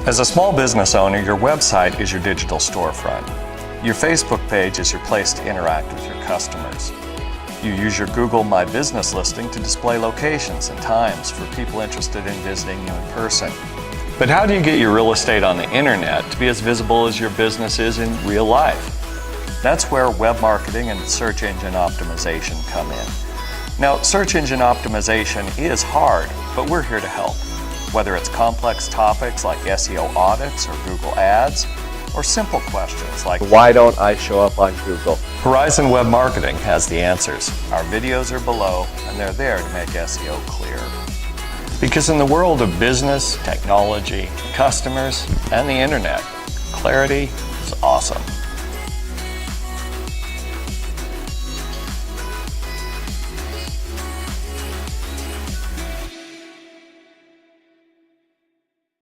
As a small business owner, your website is your digital storefront. Your Facebook page is your place to interact with your customers. You use your Google My Business listing to display locations and times for people interested in visiting you in person. But how do you get your real estate on the internet to be as visible as your business is in real life? That's where web marketing and search engine optimization come in. Now, search engine optimization is hard, but we're here to help. Whether it's complex topics like SEO audits or Google Ads, or simple questions like, why don't I show up on Google? Horizon Web Marketing has the answers. Our videos are below, and they're there to make SEO clear. Because in the world of business, technology, customers, and the internet, clarity is awesome.